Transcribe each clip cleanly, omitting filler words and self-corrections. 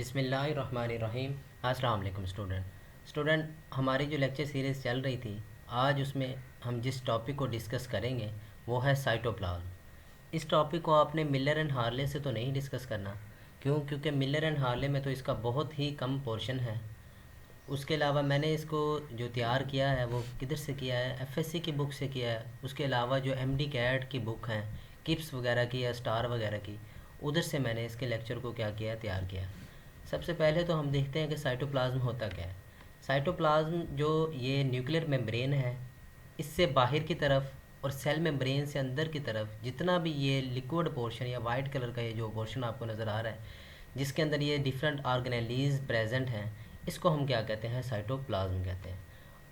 बिस्मिल्लाहिर्रहमानिर्रहीम। अस्सलाम वालेकुम स्टूडेंट। हमारी जो लेक्चर सीरीज़ चल रही थी, आज उसमें हम जिस टॉपिक को डिस्कस करेंगे वो है साइटोप्लाज्म। इस टॉपिक को आपने मिलर एंड हार्ले से तो नहीं डिस्कस करना, क्योंकि मिलर एंड हार्ले में तो इसका बहुत ही कम पोर्शन है। उसके अलावा मैंने इसको जो तैयार किया है वो किधर से किया है, एफएससी की बुक से किया है। उसके अलावा जो एमडी कैट की बुक हैं, किप्स वगैरह की या स्टार वगैरह की, उधर से मैंने इसके लेक्चर को क्या किया, तैयार किया। सबसे पहले तो हम देखते हैं कि साइटोप्लाज्म होता क्या है। साइटोप्लाज्म जो ये न्यूक्लियर मेम्ब्रेन है, इससे बाहर की तरफ और सेल मेम्ब्रेन से अंदर की तरफ जितना भी ये लिक्विड पोर्शन या वाइट कलर का ये जो पोर्शन आपको नज़र आ रहा है, जिसके अंदर ये डिफरेंट ऑर्गेनेलीज प्रेजेंट हैं, इसको हम क्या कहते हैं, साइटोप्लाज्म कहते हैं।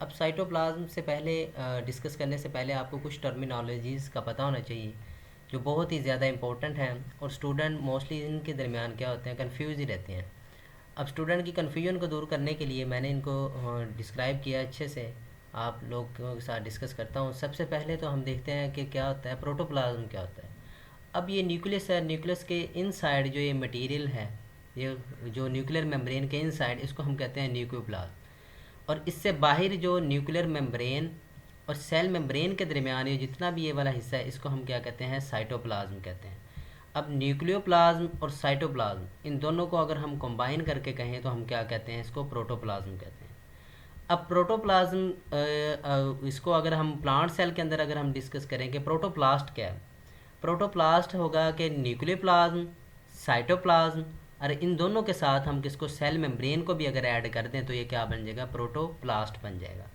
अब साइटोप्लाज्म से पहले डिस्कस करने से पहले आपको कुछ टर्मिनोलॉजीज़ का पता होना चाहिए जो बहुत ही ज़्यादा इंपॉर्टेंट हैं, और स्टूडेंट मोस्टली इनके दरमियान क्या होते हैं, कन्फ्यूज़ ही रहते हैं। अब स्टूडेंट की कन्फ्यूजन को दूर करने के लिए मैंने इनको डिस्क्राइब किया अच्छे से, आप लोगों के साथ डिस्कस करता हूँ। सबसे पहले तो हम देखते हैं कि क्या होता है प्रोटोप्लाज्म, क्या होता है। अब ये न्यूक्लियस है, न्यूक्लियस के इनसाइड जो ये मटेरियल है, ये जो न्यूक्लियर मेम्ब्रेन के इनसाइड, इसको हम कहते हैं न्यूक्लियोप्लाज्म। और इससे बाहर जो न्यूक्लियर मेम्ब्रेन और सेल मेम्ब्रेन के दरमियान ये जितना भी ये वाला हिस्सा है, इसको हम क्या कहते हैं, साइटोप्लाज्म कहते हैं। अब न्यूक्लियोप्लाज्म और साइटोप्लाज्म, इन दोनों को अगर हम कंबाइन करके कहें तो हम क्या कहते हैं, इसको प्रोटोप्लाज्म कहते हैं। अब प्रोटोप्लाज्म इसको अगर हम प्लांट सेल के अंदर अगर हम डिस्कस करें कि प्रोटोप्लास्ट क्या है, प्रोटोप्लास्ट होगा कि न्यूक्लियोप्लाज्म, साइटोप्लाज्म, और इन दोनों के साथ हम किसको, सेल मेम्ब्रेन को भी अगर ऐड कर दें तो ये क्या बन जाएगा, प्रोटोप्लास्ट बन जाएगा।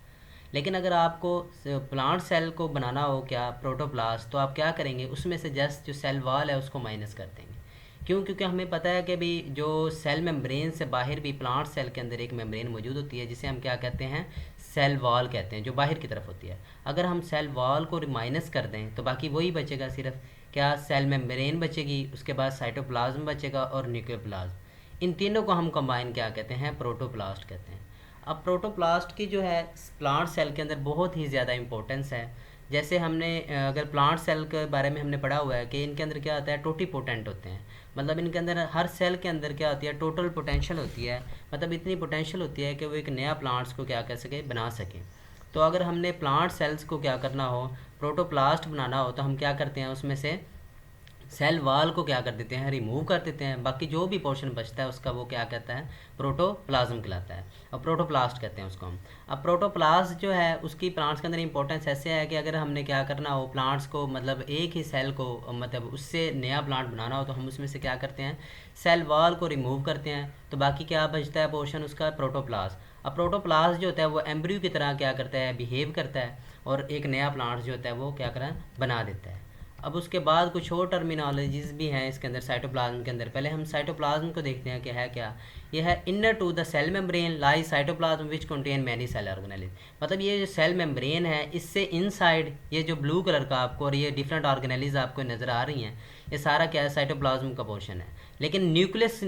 लेकिन अगर आपको प्लांट सेल को बनाना हो क्या, प्रोटोप्लास्ट, तो आप क्या करेंगे, उसमें से जस्ट जो सेल वॉल है उसको माइनस कर देंगे। क्यों? क्योंकि हमें पता है कि भी जो सेल मेम्ब्रेन से बाहर भी प्लांट सेल के अंदर एक मेम्ब्रेन मौजूद होती है, जिसे हम क्या कहते हैं, सेल वॉल कहते हैं, जो बाहर की तरफ होती है। अगर हम सेल वॉल को माइनस कर दें तो बाकी वही बचेगा, सिर्फ क्या, सेल मेम्ब्रेन बचेगी, उसके बाद साइटोप्लाज्म बचेगा और न्यूक्लियोप्लाज्म। इन तीनों को हम कंबाइन क्या कहते हैं, प्रोटोप्लास्ट कहते हैं। अब प्रोटोप्लास्ट की जो है प्लांट सेल के अंदर बहुत ही ज़्यादा इंपॉर्टेंस है। जैसे हमने अगर प्लांट सेल के बारे में हमने पढ़ा हुआ है कि इनके अंदर क्या होता है, टोटीपोटेंट होते हैं। मतलब इनके अंदर हर सेल के अंदर क्या होती है, टोटल पोटेंशियल होती है। मतलब इतनी पोटेंशियल होती है कि वो एक नया प्लांट्स को क्या कर सके, बना सके। तो अगर हमने प्लांट सेल्स को क्या करना हो, प्रोटोप्लास्ट बनाना हो, तो हम क्या करते हैं, उसमें से सेल वाल को क्या कर देते हैं, रिमूव कर देते हैं। बाकी जो भी पोर्शन बचता है उसका वो क्या कहता है, प्रोटोप्लाज्म कहलाता है, और प्रोटोप्लास्ट कहते हैं उसको हम। अब प्रोटोप्लास्ट जो है उसकी प्लांट्स के अंदर इंपॉर्टेंस ऐसे है कि अगर हमने क्या करना हो प्लांट्स को, मतलब एक ही सेल को, मतलब उससे नया प्लांट बनाना हो, तो हम उसमें से क्या करते हैं, सेल वाल को रिमूव करते हैं। तो बाकी क्या बचता है पोर्शन उसका, प्रोटोप्लास्ट। अब प्रोटोप्लास्ट जो होता है वो एम्ब्रियो की तरह क्या करता है, बिहेव करता है, और एक नया प्लांट जो होता है वो क्या करा, बना देता है। अब उसके बाद कुछ और टर्मिनोलॉजीज़ भी हैं इसके अंदर, साइटोप्लाज्म के अंदर। पहले हम साइटोप्लाज्म को देखते हैं कि है क्या। ये है, inner to the cell membrane lie cytoplasm which contain many cell organelles. मतलब ये जो सेल मेम्ब्रेन है, इससे इनसाइड ये जो ब्लू कलर का आपको और ये डिफरेंट ऑर्गेनेलिज आपको नज़र आ रही हैं, ये सारा क्या है, साइटोप्लाज्म का पोर्शन है। लेकिन न्यूक्लियस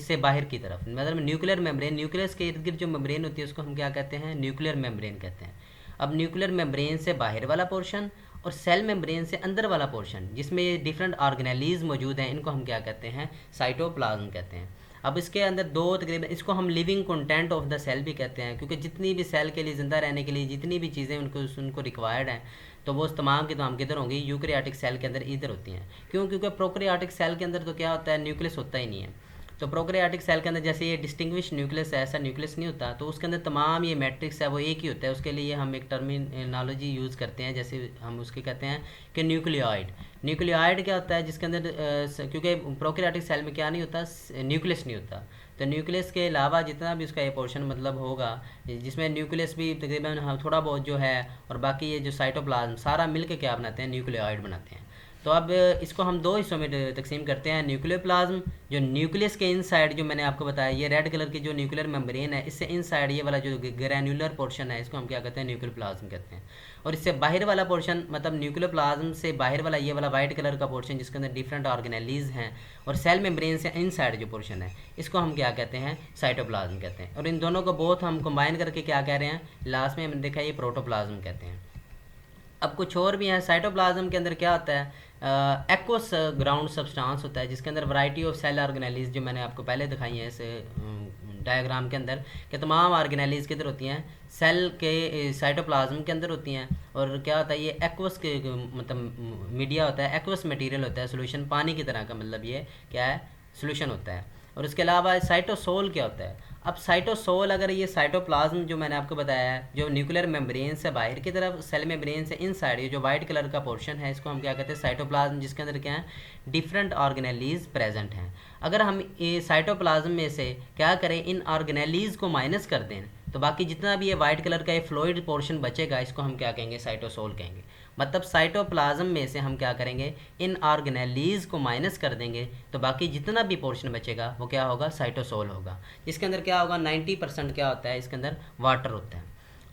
से बाहर की तरफ, मतलब न्यूक्लियर मेम्ब्रेन, न्यूक्लियस के इर्द गिर्द जो मेम्ब्रेन होती है उसको हम क्या कहते हैं, न्यूक्लियर मेम्ब्रेन कहते हैं। अब न्यूक्लियर मेम्ब्रेन से बाहर वाला पोर्शन और सेल मेम्ब्रेन से अंदर वाला पोर्शन, जिसमें ये डिफरेंट ऑर्गेनेलीज मौजूद हैं, इनको हम क्या कहते हैं, साइटोप्लाज्म कहते हैं। अब इसके अंदर दो तकरीबन, इसको हम living content of the cell भी कहते हैं, क्योंकि जितनी भी सेल के लिए, ज़िंदा रहने के लिए जितनी भी चीज़ें उनको रिक्वायर्ड हैं, तो वो तमाम की तमाम किधर होंगी, यूकैरियोटिक सेल के अंदर इधर होती हैं। क्यों? क्योंकि प्रोकैरियोटिक सेल के अंदर तो क्या होता है, न्यूक्लियस होता ही नहीं है। तो प्रोकैरियोटिक सेल के अंदर जैसे ये डिस्टिंग्विश न्यूक्लियस है, ऐसा न्यूक्लियस नहीं होता, तो उसके अंदर तमाम ये मैट्रिक्स है वो एक ही होता है। उसके लिए हम एक टर्मिनोलॉजी यूज़ करते हैं, जैसे हम उसके कहते हैं कि न्यूक्लियोइड। न्यूक्लियोइड क्या होता है, जिसके अंदर क्योंकि प्रोकैरियोटिक सेल में क्या नहीं होता, न्यूक्लियस नहीं होता। तो न्यूक्लियस के अलावा जितना भी उसका ये पोर्शन मतलब होगा, जिसमें न्यूक्लियस भी तकरीबन थोड़ा बहुत जो है, और बाकी ये जो साइटोप्लाज्म सारा मिलकर क्या बनाते हैं, न्यूक्लियोइड बनाते हैं। तो अब इसको हम दो हिस्सों में तकसीम करते हैं। न्यूक्लियोप्लाज्म जो न्यूक्लियस के इनसाइड, जो मैंने आपको बताया, ये रेड कलर की जो न्यूक्लियर मेम्ब्रेन है, इससे इनसाइड ये वाला जो ग्रैन्युलर पोर्शन है, इसको हम क्या कहते हैं, न्यूक्लियोप्लाज्म कहते हैं। और इससे बाहर वाला पोर्शन, मतलब न्यूक्लियोप्लाज्म से बाहर वाला ये वाला वाइट कलर का पोर्शन, जिसके अंदर डिफरेंट ऑर्गेनेलीज हैं, और सेल मेम्ब्रेन से इनसाइड जो पोर्शन है, इसको हम क्या कहते हैं, साइटोप्लाज्म कहते हैं। और इन दोनों को बहुत हम कंबाइन करके क्या कह रहे हैं, लास्ट में हमने देखा ये प्रोटोप्लाज्म कहते हैं। अब कुछ और भी हैं। साइटोप्लाज्म के अंदर क्या होता है, एक्वस ग्राउंड सब्सटेंस होता है जिसके अंदर वैरायटी ऑफ सेल ऑर्गेनेलीज जो मैंने आपको पहले दिखाई है इस डायग्राम के अंदर कि तमाम ऑर्गेनेलीज किधर होती हैं, सेल के साइटोप्लाज्म के अंदर होती हैं। और क्या होता है, ये एक्वस के मतलब मीडिया होता है, एक्वस मटेरियल होता है, सोल्यूशन पानी की तरह का, मतलब ये क्या है, सोल्यूशन होता है। और इसके अलावा साइटोसोल क्या होता है। अब साइटोसोल, अगर ये साइटोप्लाज्म जो मैंने आपको बताया है, जो न्यूक्लियर मेम्ब्रेन से बाहर की तरफ, सेल मेम्ब्रेन से इनसाइड, ये जो वाइट कलर का पोर्शन है इसको हम क्या कहते हैं, साइटोप्लाज्म, जिसके अंदर क्या है, डिफरेंट ऑर्गेनेलीज प्रेजेंट हैं। अगर हम ये साइटोप्लाज्म में से क्या करें, इन ऑर्गेनेलीज को माइनस कर दें, तो बाकी जितना भी ये वाइट कलर का ये फ्लूइड पोर्शन बचेगा, इसको हम क्या कहेंगे, साइटोसोल कहेंगे। मतलब साइटोप्लाज्म में से हम क्या करेंगे, इन ऑर्गेनेलीज को माइनस कर देंगे, तो बाकी जितना भी पोर्शन बचेगा वो क्या होगा, साइटोसोल होगा। इसके अंदर क्या होगा, 90% क्या होता है, इसके अंदर वाटर होता है।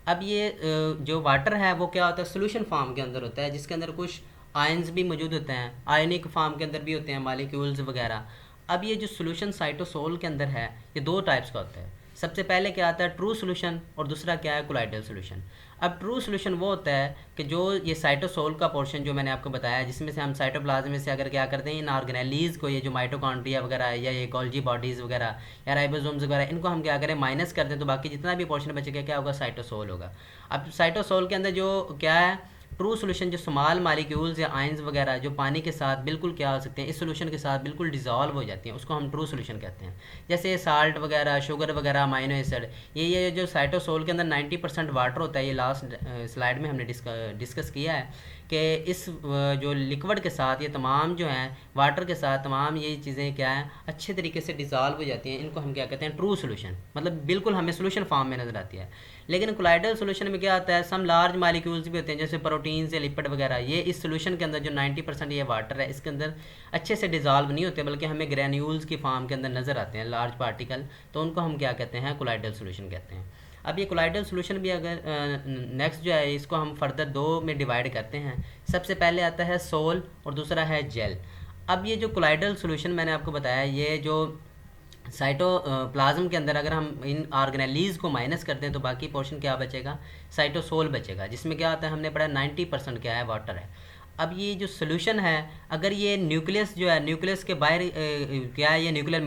अब ये जो वाटर है वो क्या होता है, सोल्यूशन फॉर्म के अंदर होता है, जिसके अंदर कुछ आयंस भी मौजूद होते हैं, आयनिक फॉर्म के अंदर भी होते हैं, मालिक्यूल्स वगैरह। अब ये जो सोल्यूशन साइटोसोल के अंदर है, ये दो टाइप्स का होता है। सबसे पहले क्या आता है, ट्रू सोल्यूशन, और दूसरा क्या है, कोलाइडल सोल्यूशन। अब ट्रू सोल्यूशन वो होता है कि जो ये साइटोसोल का पोर्शन जो मैंने आपको बताया, जिसमें से हम साइटोप्लाज्म में से अगर क्या करते हैं, इन ऑर्गेनेलीज को, ये जो माइटोकॉन्ड्रिया वगैरह या ये गोल्जी बॉडीज़ वगैरह या राइबोसोम्स वगैरह, इनको हम क्या करें, माइनस कर दें, तो बाकी जितना भी पोर्शन बचेगा क्या होगा, साइटोसोल होगा। अब साइटोसोल के अंदर जो क्या है, ट्रू सोल्यूशन, जो स्मॉल मालिक्यूल्स या आयंस वगैरह जो पानी के साथ बिल्कुल क्या हो सकते हैं, इस सोल्यूशन के साथ बिल्कुल डिजॉल्व हो जाती हैं, उसको हम ट्रू सोल्यूशन कहते हैं। जैसे साल्ट वगैरह, शुगर वगैरह, अमाइनो एसिड, ये जो साइटोसोल के अंदर 90% वाटर होता है, ये लास्ट स्लाइड में हमने डिस्कस किया है कि इस जो लिक्विड के साथ ये तमाम जो हैं, वाटर के साथ तमाम ये चीज़ें क्या हैं, अच्छे तरीके से डिज़ोल्व हो जाती हैं। इनको हम क्या कहते हैं, ट्रू सोल्यूशन, मतलब बिल्कुल हमें सोल्यूशन फॉर्म में नज़र आती है। लेकिन कोलाइडल सोल्यूशन में क्या आता है, सम लार्ज मालिक्यूल्स भी होते हैं, जैसे प्रोटीन्स या लिपिड वगैरह, ये इस सोल्यूशन के अंदर जो 90% ये वाटर है, इसके अंदर अच्छे से डिज़ोल्व नहीं होते, बल्कि हमें ग्रैन्यूल्स की फॉर्म के अंदर नज़र आते हैं, लार्ज पार्टिकल, तो उनको हम क्या कहते हैं, कोलाइडल सोल्यूशन कहते हैं। अब ये कोलाइडल सोल्यूशन भी अगर नेक्स्ट जो है, इसको हम फर्दर दो में डिवाइड करते हैं। सबसे पहले आता है सोल और दूसरा है जेल। अब ये जो कोलाइडल सोल्यूशन मैंने आपको बताया, ये जो साइटोप्लाज्म के अंदर अगर हम इन ऑर्गेनेलीज को माइनस करते हैं, तो बाकी पोर्शन क्या बचेगा, साइटोसोल बचेगा, जिसमें क्या होता है, हमने पढ़ा 90% क्या है, वाटर है। अब ये जो सोल्यूशन है, अगर ये न्यूक्लियस जो है, न्यूक्लियस के बाहर क्या है, ये न्यूक्लियर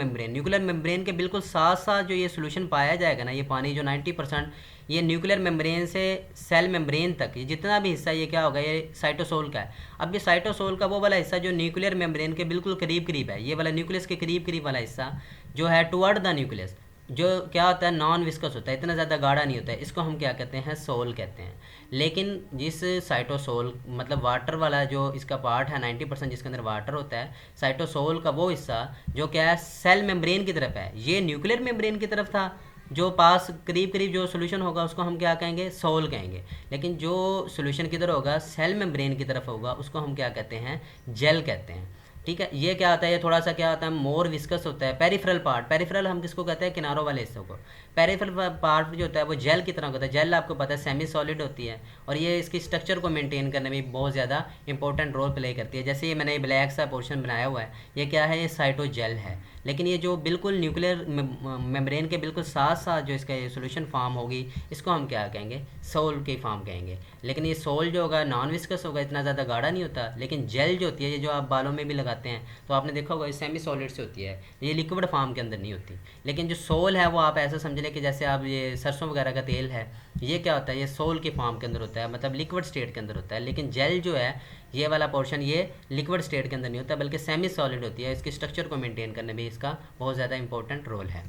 मेम्ब्रेन के बिल्कुल साथ साथ जो ये सोल्यूशन पाया जाएगा ना, ये पानी जो 90% ये न्यूक्लियर मेम्ब्रेन से सेल मेम्ब्रेन तक, ये जितना भी हिस्सा, ये क्या होगा, ये साइटोसोल का है। अब ये साइटोसोल का वो वाला हिस्सा जो न्यूक्लियर मेम्ब्रेन के बिल्कुल करीब करीब है, ये वाला न्यूक्लियस के करीब करीब वाला हिस्सा जो है, टुवर्ड द न्यूक्लियस, जो क्या होता है, नॉन विस्कस होता है, इतना ज़्यादा गाढ़ा नहीं होता है, इसको हम क्या कहते हैं, सोल कहते हैं। लेकिन जिस साइटोसोल मतलब वाटर वाला जो इसका पार्ट है, 90% जिसके अंदर वाटर होता है, साइटोसोल का वो हिस्सा जो क्या है, सेल मेम्ब्रेन की तरफ है, ये न्यूक्लियर मेम्ब्रेन की तरफ था, जो पास करीब करीब जो सोल्यूशन होगा उसको हम क्या कहेंगे, सोल कहेंगे। लेकिन जो सोल्यूशन किधर होगा, सेल मेम्ब्रेन की तरफ होगा, उसको हम क्या कहते हैं, जेल कहते हैं। ठीक है, ये क्या होता है, ये थोड़ा सा क्या होता है, मोर विस्कस होता है। पेरिफेरल पार्ट, पेरिफेरल हम किसको कहते हैं, किनारों वाले हिस्सों को। पेरिफेरल पार्ट जो होता है वो जेल की तरह होता है। जेल आपको पता है सेमी सॉलिड होती है, और ये इसकी स्ट्रक्चर को मेंटेन करने में बहुत ज़्यादा इंपॉर्टेंट रोल प्ले करती है। जैसे ये मैंने ये ब्लैक सा पोर्शन बनाया हुआ है, ये क्या है, ये साइटोजेल है। लेकिन ये जो बिल्कुल न्यूक्लियर मेम्ब्रेन के बिल्कुल साथ साथ जो इसका ये सोल्यूशन फॉर्म होगी, इसको हम क्या कहेंगे, सोल की फॉर्म कहेंगे। लेकिन ये सोल जो होगा नॉन विस्कस होगा, इतना ज़्यादा गाढ़ा नहीं होता। लेकिन जेल जो होती है, ये जो आप बालों में भी लगाते हैं, तो आपने देखा होगा ये सेमी सॉलिड से होती है, ये लिक्विड फॉर्म के अंदर नहीं होती। लेकिन जो सोल है वो आप ऐसा समझ लें कि जैसे आप ये सरसों वगैरह का तेल है, ये क्या होता है, ये सोल के फॉर्म के अंदर होता है, मतलब लिक्विड स्टेट के अंदर होता है। लेकिन जेल जो है, ये वाला पोर्शन, ये लिक्विड स्टेट के अंदर नहीं होता, बल्कि सेमी सॉलिड होती है। इसकी स्ट्रक्चर को मेंटेन करने में इसका बहुत ज़्यादा इंपॉर्टेंट रोल है।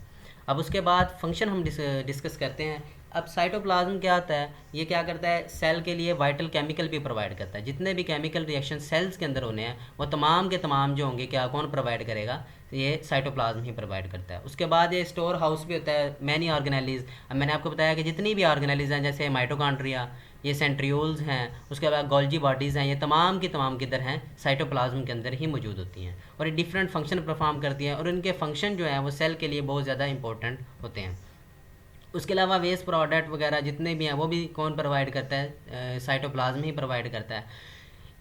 अब उसके बाद फंक्शन हम डिस्कस करते हैं। अब साइटोप्लाज्म क्या होता है, ये क्या करता है, सेल के लिए वाइटल केमिकल भी प्रोवाइड करता है। जितने भी केमिकल रिएक्शन सेल्स के अंदर होने हैं, वो तमाम के तमाम जो होंगे, क्या कौन प्रोवाइड करेगा, ये साइटोप्लाज्म ही प्रोवाइड करता है। उसके बाद ये स्टोर हाउस भी होता है मैनी ऑर्गेनेलीज। अब मैंने आपको बताया कि जितनी भी ऑर्गेनेलीज हैं, जैसे माइटोकॉन्ड्रिया, ये सेंट्रियोल्स हैं, उसके बाद गोल्जी बॉडीज़ हैं, ये तमाम की तमाम किधर हैं, साइटोप्लाज्म के अंदर ही मौजूद होती हैं, और ये डिफरेंट फंक्शन परफॉर्म करती हैं, और इनके फंक्शन जो हैं वो सेल के लिए बहुत ज़्यादा इंपॉर्टेंट होते हैं। उसके अलावा वेस्ट प्रोडक्ट वगैरह जितने भी हैं, वो भी कौन प्रोवाइड करता है, साइटोप्लाज्म ही प्रोवाइड करता है।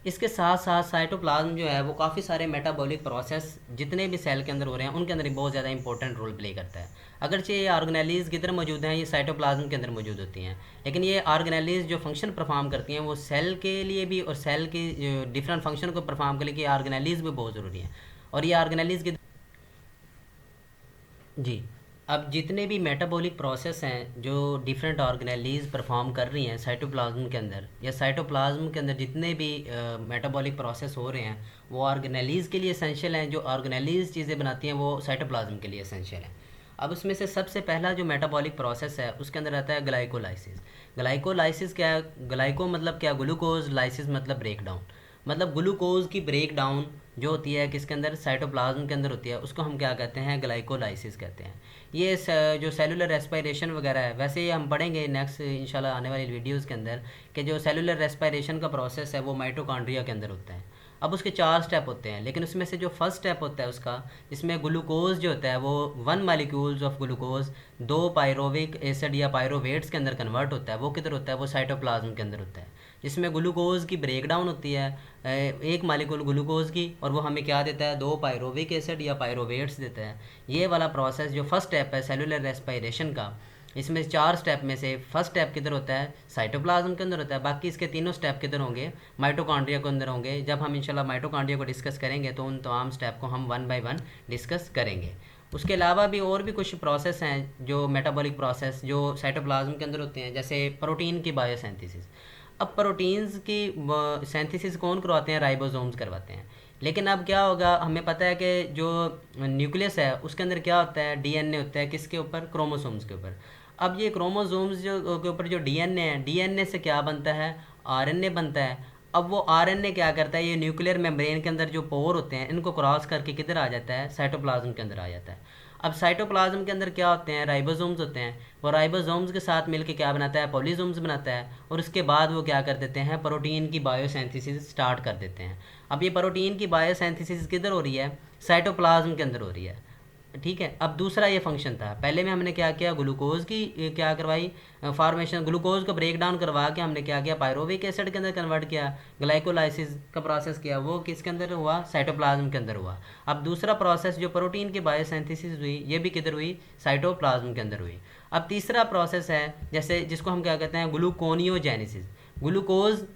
इसके साथ साथ साइटोप्लाज्म जो है वो काफ़ी सारे मेटाबॉलिक प्रोसेस जितने भी सेल के अंदर हो रहे हैं उनके अंदर ही बहुत ज़्यादा इंपॉर्टेंट रोल प्ले करता है। अगरचे ये ऑर्गेनेलीज किधर मौजूद हैं, ये साइटोप्लाज्म के अंदर मौजूद होती हैं, लेकिन ये ऑर्गेनेलीज जो फंक्शन परफॉर्म करती हैं वो सेल के लिए भी और सेल की डिफरेंट फंक्शन को परफॉर्म करने के लिए ऑर्गेनेलीज भी बहुत ज़रूरी हैं। और ये ऑर्गेनेलीज की जी, अब जितने भी मेटाबॉलिक प्रोसेस हैं जो डिफरेंट ऑर्गेनेलीज परफॉर्म कर रही हैं साइटोप्लाज्म के अंदर या साइटोप्लाज्म के अंदर जितने भी मेटाबॉलिक प्रोसेस हो रहे हैं वो ऑर्गेनेलीज के लिए एसेंशियल हैं। जो ऑर्गेनेलीज चीज़ें बनाती हैं वो साइटोप्लाज्म के लिए एसेंशियल हैं। अब उसमें से सबसे पहला जो मेटाबॉलिक प्रोसेस है उसके अंदर आता है ग्लाइकोलाइसिस। ग्लाइकोलाइसिस क्या है? ग्लाइको मतलब क्या? ग्लूकोज, लाइसिस मतलब ब्रेक डाउन। मतलब ग्लूकोज की ब्रेक डाउन जो होती है किसके अंदर? साइटोप्लाज्म के अंदर होती है, उसको हम क्या कहते हैं? ग्लाइकोलाइसिस कहते हैं। ये जो सेलुलर रेस्पिरेशन वगैरह है, वैसे ये हम पढ़ेंगे नेक्स्ट इंशाल्लाह आने वाली वीडियोस के अंदर कि जो सेलुलर रेस्पिरेशन का प्रोसेस है वो माइटोकॉन्ड्रिया के अंदर होता है। अब उसके 4 स्टेप होते हैं, लेकिन उसमें से जो फर्स्ट स्टेप होता है उसका, जिसमें ग्लूकोज जो होता है वो 1 molecules of glucose 2 pyruvic acid या पायरोवेट्स के अंदर कन्वर्ट होता है। वो किधर होता है? वो साइटोप्लाज्म के अंदर होता है, जिसमें ग्लूकोज की ब्रेक डाउन होती है 1 मालिक्यूल ग्लूकोज की, और वो हमें क्या देता है? 2 पायरोविक एसिड या पायरोवेट्स देता है। ये वाला प्रोसेस जो फर्स्ट स्टेप है सेलुलर रेस्पिरेशन का, इसमें 4 स्टेप में से फर्स्ट स्टेप किधर होता है? साइटोप्लाज्म के अंदर होता है। बाकी इसके तीनों स्टेप किधर होंगे? माइटोकॉन्ड्रिया के अंदर होंगे। जब हम इंशाल्लाह माइटोकॉन्ड्रिया को डिस्कस करेंगे तो उन तमाम स्टेप को हम 1 बाय 1 डिस्कस करेंगे। उसके अलावा भी और भी कुछ प्रोसेस हैं जो मेटाबॉलिक प्रोसेस जो साइटोप्लाज्म के अंदर होते हैं, जैसे प्रोटीन की बायोसिंथेसिस। अब प्रोटीन्स की सिंथेसिस कौन करवाते हैं? राइबोसोम्स करवाते हैं। लेकिन अब क्या होगा, हमें पता है कि जो न्यूक्लियस है उसके अंदर क्या होता है? डीएनए होता है। किसके ऊपर? क्रोमोसोम्स के ऊपर। अब ये क्रोमोसोम्स जो के ऊपर जो डीएनए है, डीएनए से क्या बनता है? आरएनए बनता है। अब वो आरएनए क्या करता है? ये न्यूक्लियर मेम्ब्रेन के अंदर जो पोर होते हैं इनको क्रॉस करके किधर आ जाता है? साइटोप्लाज्म के अंदर आ जाता है। अब साइटोप्लाज्म के अंदर क्या होते हैं? राइबोसोम्स होते हैं। वो राइबोसोम्स के साथ मिलके क्या बनाता है? पॉलीसोम्स बनाता है, और उसके बाद वो क्या कर देते हैं? प्रोटीन की बायोसिंथेसिस स्टार्ट कर देते हैं। अब ये प्रोटीन की बायोसिंथेसिस किधर हो रही है? साइटोप्लाज्म के अंदर हो रही है। ठीक है। अब दूसरा ये फंक्शन था, पहले में हमने क्या किया? ग्लूकोज की क्या करवाई? फॉर्मेशन, ग्लूकोज को ब्रेक डाउन करवा के हमने क्या किया? पायरोविक एसिड के अंदर कन्वर्ट किया। ग्लाइकोलाइसिस का प्रोसेस किया, वो किसके अंदर हुआ? साइटोप्लाज्म के अंदर हुआ। अब दूसरा प्रोसेस जो प्रोटीन की बायोसिंथेसिस हुई, ये भी किधर हुई? साइटोप्लाज्म के अंदर हुई। अब तीसरा प्रोसेस है जैसे जिसको हम क्या कहते हैं? ग्लूकोनियोजेनेसिस। ग्लूकोज,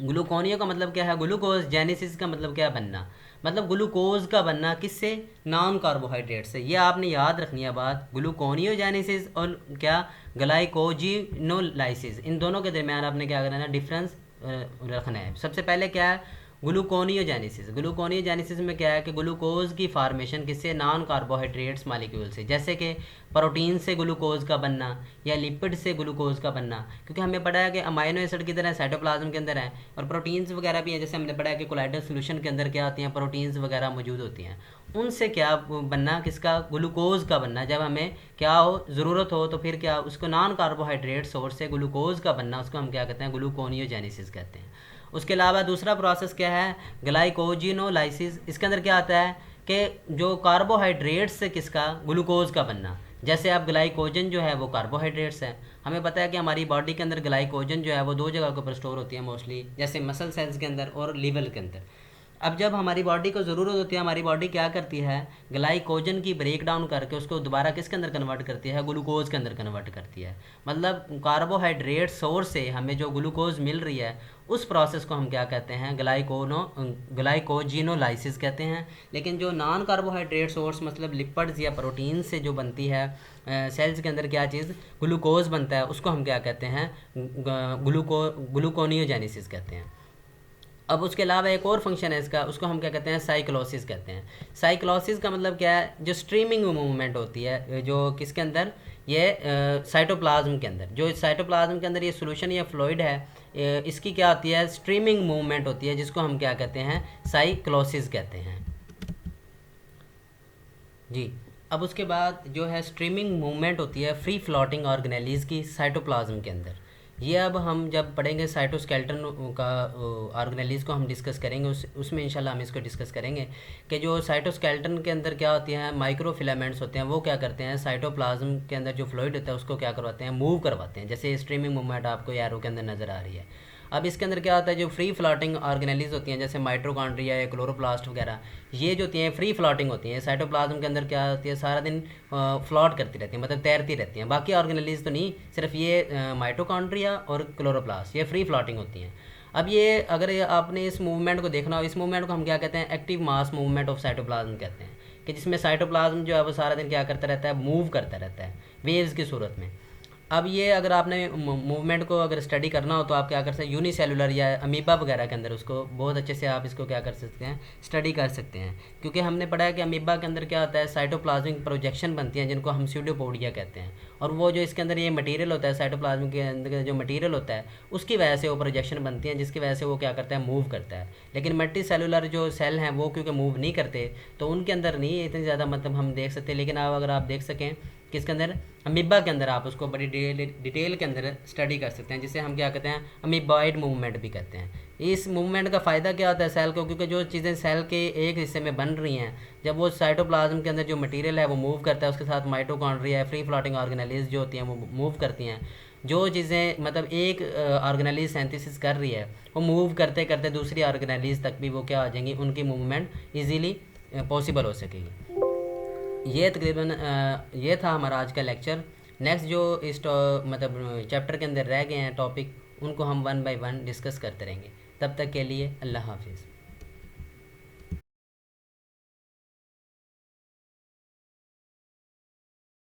ग्लूकोनियो का मतलब क्या है? ग्लूकोज। जेनेसिस का मतलब क्या है? बनना। मतलब ग्लूकोज का बनना किससे? नॉन कार्बोहाइड्रेट से। ये आपने याद रखनी है बात। ग्लूकोनियोजेनेसिस और क्या? ग्लाइकोजिनोलाइसिस, इन दोनों के दरमियान आपने क्या करना है? डिफरेंस रखना है। सबसे पहले क्या है? ग्लूकोनियोजेनेसिस। ग्लूकोनियोजेनेसिस में क्या है कि ग्लूकोज की फार्मेशन किससे? नॉन कार्बोहाइड्रेट्स मालिक्यूल से, जैसे कि प्रोटीन से ग्लूकोज का बनना या लिपिड से ग्लूकोज का बनना। क्योंकि हमें पढ़ा है कि अमाइनो एसिड किधर है? साइटोप्लाज्म के अंदर है। और प्रोटीन्स वगैरह भी हैं, जैसे हमने पढ़ा है कि कोलाइडल सोल्यूशन के अंदर क्या होती हैं? प्रोटीन्स वगैरह मौजूद होती हैं। उनसे क्या बनना? किसका? ग्लूकोज का बनना। जब हमें क्या हो, ज़रूरत हो, तो फिर क्या उसको नॉन कार्बोहाइड्रेट सोर्स से ग्लूकोज का बनना, उसको हम क्या कहते हैं? ग्लूकोनियोजेनेसिस कहते हैं। उसके अलावा दूसरा प्रोसेस क्या है? ग्लाइकोजिनोलाइसिस। इसके अंदर क्या आता है कि जो कार्बोहाइड्रेट्स से किसका? ग्लूकोज का बनना। जैसे अब ग्लाइकोजन जो है वो कार्बोहाइड्रेट्स है। हमें पता है कि हमारी बॉडी के अंदर ग्लाइकोजन जो है वो 2 जगह के ऊपर स्टोर होती है मोस्टली, जैसे मसल सेल्स के अंदर और लीवर के अंदर। अब जब हमारी बॉडी को ज़रूरत होती है, हमारी बॉडी क्या करती है? ग्लाइकोजन की ब्रेक डाउन करके उसको दोबारा किसके अंदर कन्वर्ट करती है? ग्लूकोज के अंदर कन्वर्ट करती है। मतलब कार्बोहाइड्रेट सोर्स से हमें जो ग्लूकोज मिल रही है उस प्रोसेस को हम क्या कहते हैं? ग्लाइकोजिनोलाइसिस कहते हैं। लेकिन जो नॉन कार्बोहाइड्रेट सोर्स मतलब लिपिड्स या प्रोटीन से जो बनती है सेल्स के अंदर क्या चीज़? ग्लूकोज बनता है, उसको हम क्या कहते हैं? ग्लूकोनियोजेनेसिस कहते हैं। अब उसके अलावा एक और फंक्शन है इसका, उसको हम क्या कहते हैं? साइक्लोसिस कहते हैं। साइक्लोसिस का मतलब क्या है? जो स्ट्रीमिंग मूवमेंट होती है जो किसके अंदर? ये साइटोप्लाज्म के अंदर। जो साइटोप्लाज्म के अंदर ये सोल्यूशन या फ्लूइड है, इसकी क्या होती है? स्ट्रीमिंग मूवमेंट होती है, जिसको हम क्या कहते हैं? साइक्लोसिस कहते हैं। जी। अब उसके बाद जो है स्ट्रीमिंग मूवमेंट होती है फ्री फ्लोटिंग ऑर्गेनेलीज की साइटोप्लाज्म के अंदर। ये अब हम जब पढ़ेंगे साइटोस्केलेटन का ऑर्गेनेलीज को हम डिस्कस करेंगे, उसमें इंशाल्लाह हम इसको डिस्कस करेंगे कि जो साइटोस्केलेटन के अंदर क्या होती हैं? माइक्रो फिलामेंट्स होते हैं। वो क्या करते हैं? साइटोप्लाज्म के अंदर जो फ्लूइड होता है उसको क्या करवाते हैं? मूव करवाते हैं। जैसे स्ट्रीमिंग मूवमेंट आपको एरो के अंदर नज़र आ रही है। अब इसके अंदर क्या होता है, जो फ्री फ्लोटिंग ऑर्गेनेलिज होती हैं जैसे माइटोकॉन्ड्रिया या क्लोरोप्लास्ट वगैरह, ये जो होती हैं फ्री फ्लोटिंग होती हैं। साइटोप्लाज्म के अंदर क्या होती है, सारा दिन फ्लॉट करती रहती हैं, मतलब तैरती रहती हैं। बाकी ऑर्गेनेलिज तो नहीं, सिर्फ ये माइटोकॉन्ड्रिया और क्लोरोप्लास्ट ये फ्री फ्लोटिंग होती हैं। अब ये अगर आपने इस मूवमेंट को देखना हो, इस मूवमेंट को हम क्या कहते हैं, active mass movement of cytoplasm कहते हैं, कि जिसमें साइटोप्लाज्म जो है वो सारा दिन क्या करता रहता है, मूव करता रहता है वेव्स की सूरत में। अब ये अगर आपने मूवमेंट को अगर स्टडी करना हो तो आप क्या कर सकते हैं, यूनिसेलुलर या अमीबा वगैरह के अंदर उसको बहुत अच्छे से आप इसको क्या कर सकते हैं, स्टडी कर सकते हैं। क्योंकि हमने पढ़ा है कि अमीबा के अंदर क्या होता है, साइटोप्लाज्मिक प्रोजेक्शन बनती हैं जिनको हम स्यूडोपोडिया कहते हैं। और वो जो इसके अंदर ये मटेरियल होता है, साइटोप्लाज्म के अंदर जो मटेरियल होता है उसकी वजह से वो प्रोजेक्शन बनती है, जिसकी वजह से वो क्या करता है, मूव करता है। लेकिन मल्टी सेलुलर जो सेल हैं वो क्योंकि मूव नहीं करते तो उनके अंदर नहीं इतनी ज़्यादा मतलब हम देख सकते। लेकिन अब अगर आप देख सकें कि इसके अंदर अमीबा के अंदर आप उसको बड़ी डिटेल के अंदर स्टडी कर सकते हैं, जिसे हम क्या कहते हैं, अमीबॉइड मूवमेंट भी कहते हैं। इस मूवमेंट का फ़ायदा क्या होता है सेल को, क्योंकि जो चीज़ें सेल के एक हिस्से में बन रही हैं, जब वो साइटोप्लाज्म के अंदर जो मटेरियल है वो मूव करता है, उसके साथ माइटोकॉन्ड्रिया फ्री फ्लोटिंग ऑर्गेनेलिज जो होती हैं वो मूव करती हैं। जो चीज़ें मतलब एक ऑर्गेनेलिज सिंथेसिस कर रही है वो मूव करते करते दूसरी ऑर्गेनेलिज तक भी वो क्या आ जाएंगी, उनकी मूवमेंट ईजीली पॉसिबल हो सकेगी। ये तकरीबन ये था हमारा आज का लेक्चर। नेक्स्ट जो इस मतलब चैप्टर के अंदर रह गए हैं टॉपिक, उनको हम वन बाय वन डिस्कस करते रहेंगे। तब तक के लिए अल्लाह हाफिज़।